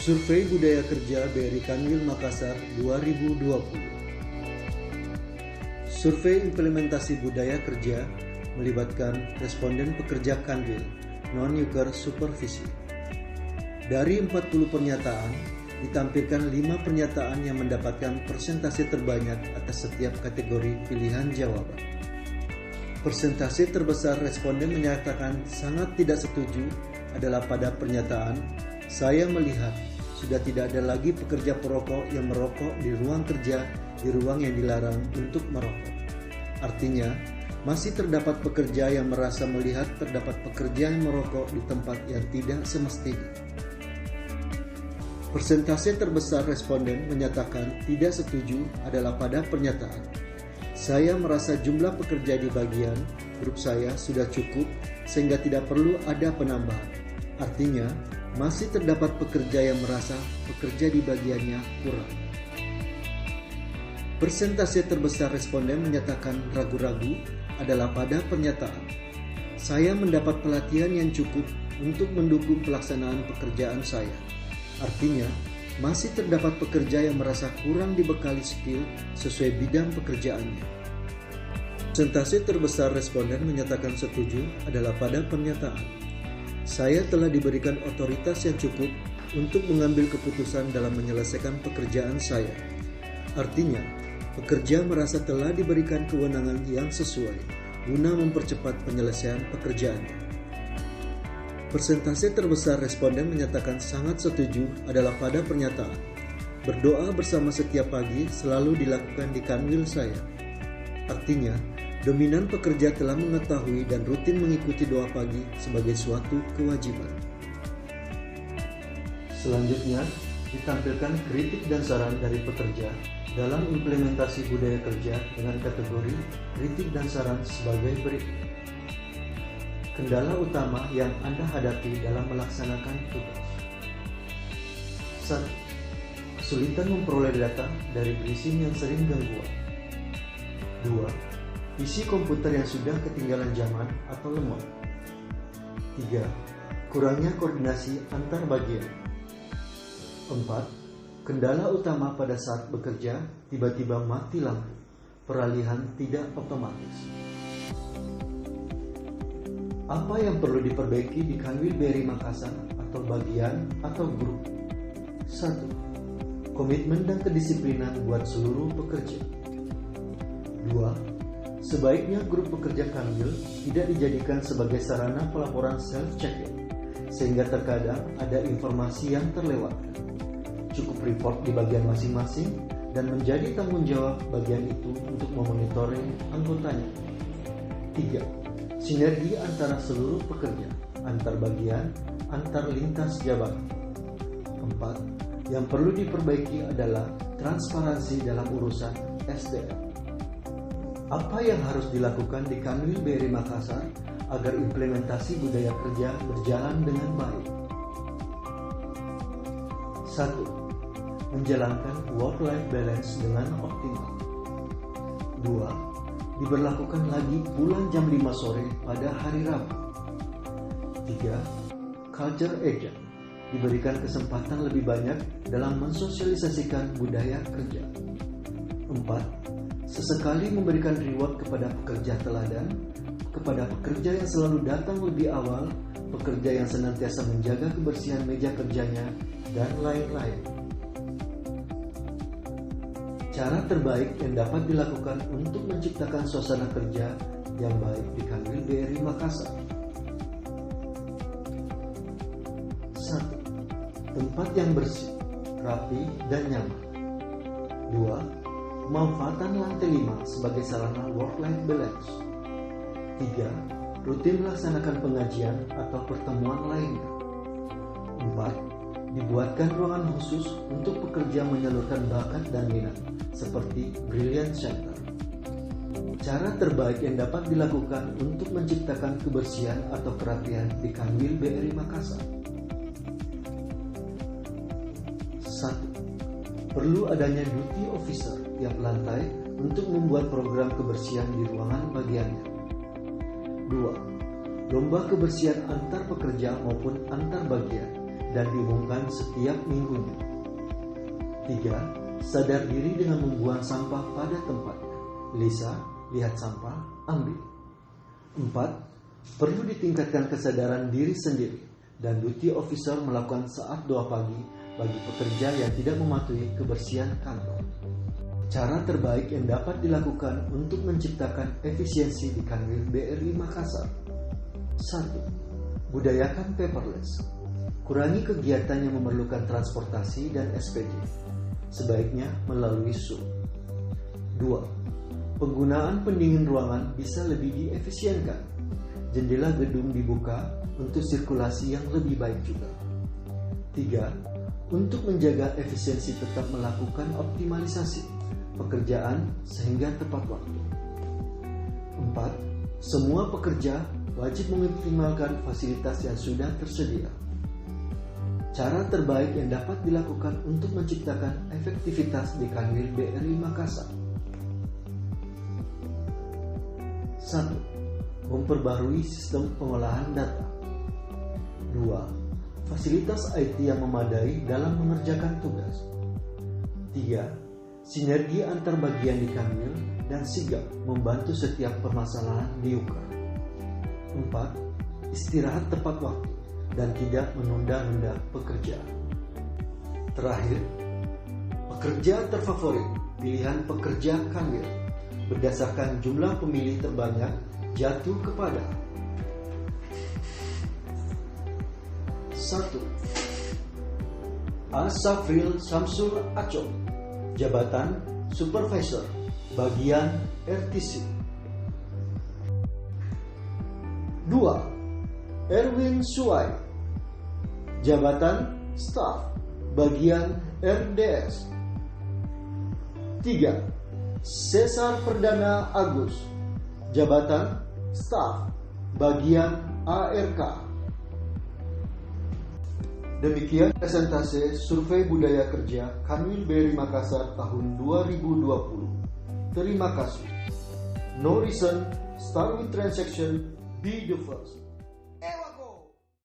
Survei Budaya Kerja BRI Kanwil Makassar 2020. Survei implementasi budaya kerja melibatkan responden pekerja Kanwil, non-yuker supervisi. Dari 40 pernyataan, ditampilkan 5 pernyataan yang mendapatkan persentase terbanyak atas setiap kategori pilihan jawaban. Persentase terbesar responden menyatakan sangat tidak setuju adalah pada pernyataan, "Saya melihat sudah tidak ada lagi pekerja perokok yang merokok di ruang kerja di ruang yang dilarang untuk merokok." Artinya, masih terdapat pekerja yang merasa melihat terdapat pekerja yang merokok di tempat yang tidak semestinya. Persentase terbesar responden menyatakan tidak setuju adalah pada pernyataan, "Saya merasa jumlah pekerja di bagian grup saya sudah cukup sehingga tidak perlu ada penambahan." Artinya, masih terdapat pekerja yang merasa pekerja di bagiannya kurang. Persentase terbesar responden menyatakan ragu-ragu adalah pada pernyataan, "Saya mendapat pelatihan yang cukup untuk mendukung pelaksanaan pekerjaan saya." Artinya, masih terdapat pekerja yang merasa kurang dibekali skill sesuai bidang pekerjaannya. Persentase terbesar responden menyatakan setuju adalah pada pernyataan, "Saya telah diberikan otoritas yang cukup untuk mengambil keputusan dalam menyelesaikan pekerjaan saya." Artinya, pekerja merasa telah diberikan kewenangan yang sesuai guna mempercepat penyelesaian pekerjaannya. Persentase terbesar responden menyatakan sangat setuju adalah pada pernyataan, "Berdoa bersama setiap pagi selalu dilakukan di Kanwil saya." Artinya, dominan pekerja telah mengetahui dan rutin mengikuti doa pagi sebagai suatu kewajiban. Selanjutnya, ditampilkan kritik dan saran dari pekerja dalam implementasi budaya kerja dengan kategori kritik dan saran sebagai berikut. Kendala utama yang Anda hadapi dalam melaksanakan tugas. 1. Kesulitan memperoleh data dari briefing yang sering gangguan. 2. Isi komputer yang sudah ketinggalan zaman atau lemot. 3. Kurangnya koordinasi antar bagian. 4. Kendala utama pada saat bekerja tiba-tiba mati lampu, peralihan tidak otomatis. Apa yang perlu diperbaiki di Kanwil BRI Makassar atau bagian atau grup? 1. Komitmen dan kedisiplinan buat seluruh pekerja. 2. Sebaiknya grup pekerja Kanwil tidak dijadikan sebagai sarana pelaporan self-check-in, sehingga terkadang ada informasi yang terlewatkan. Cukup report di bagian masing-masing dan menjadi tanggung jawab bagian itu untuk memonitoring anggotanya. 3. Sinergi antara seluruh pekerja, antar bagian, antar lintas jabatan. 4. Yang perlu diperbaiki adalah transparansi dalam urusan SDM. Apa yang harus dilakukan di Kanwil BRI Makassar agar implementasi budaya kerja berjalan dengan baik? 1. Menjalankan work-life balance dengan optimal. 2. Diberlakukan lagi pulang jam 5 sore pada hari Rabu. 3. Culture agent, diberikan kesempatan lebih banyak dalam mensosialisasikan budaya kerja. 4. Sesekali memberikan reward kepada pekerja teladan, kepada pekerja yang selalu datang lebih awal, pekerja yang senantiasa menjaga kebersihan meja kerjanya, dan lain-lain. Cara terbaik yang dapat dilakukan untuk menciptakan suasana kerja yang baik di Kanwil BRI Makassar. 1. Tempat yang bersih, rapi, dan nyaman. 2. Pemanfaatan lantai 5 sebagai sarana work-life balance. 3. Rutin melaksanakan pengajian atau pertemuan lainnya. 4. Dibuatkan ruangan khusus untuk pekerja menyalurkan bakat dan minat, seperti Brilliant Center. Cara terbaik yang dapat dilakukan untuk menciptakan kebersihan atau kerapian di Kanwil BRI Makassar. 1. Perlu adanya duty officer tiap lantai untuk membuat program kebersihan di ruangan bagiannya. 2. Lomba kebersihan antar pekerja maupun antar bagian dan diumumkan setiap minggunya. 3. Sadar diri dengan membuang sampah pada tempatnya. Lisa, lihat sampah, ambil. 4. Perlu ditingkatkan kesadaran diri sendiri dan duty officer melakukan saat doa pagi bagi pekerja yang tidak mematuhi kebersihan kantor. Cara terbaik yang dapat dilakukan untuk menciptakan efisiensi di Kanwil BRI Makassar. 1. Budayakan paperless. Kurangi kegiatan yang memerlukan transportasi dan SPD. Sebaiknya melalui Zoom. 2. Penggunaan pendingin ruangan bisa lebih diefisienkan. Jendela gedung dibuka untuk sirkulasi yang lebih baik juga. 3. Untuk menjaga efisiensi tetap melakukan optimalisasi pekerjaan sehingga tepat waktu. 4. Semua pekerja wajib mengoptimalkan fasilitas yang sudah tersedia. Cara terbaik yang dapat dilakukan untuk menciptakan efektivitas di Kanwil BRI Makassar. 1. Memperbarui sistem pengolahan data. 2. Fasilitas IT yang memadai dalam mengerjakan tugas. 3. Sinergi antar bagian di Kanwil dan sigap membantu setiap permasalahan diukar. 4. Istirahat tepat waktu dan tidak menunda-nunda pekerjaan. Terakhir, pekerja terfavorit pilihan pekerja Kanwil berdasarkan jumlah pemilih terbanyak jatuh kepada 1. Asafril Samsul Acong, jabatan Supervisor, bagian RTC. 2. Erwin Suai, jabatan Staff, bagian RDS. 3. Cesar Perdana Agus, jabatan Staff, bagian ARK. Demikian presentase Survei Budaya Kerja Kanwil BRI Makassar tahun 2020. Terima kasih. No reason, start with transaction, be the first.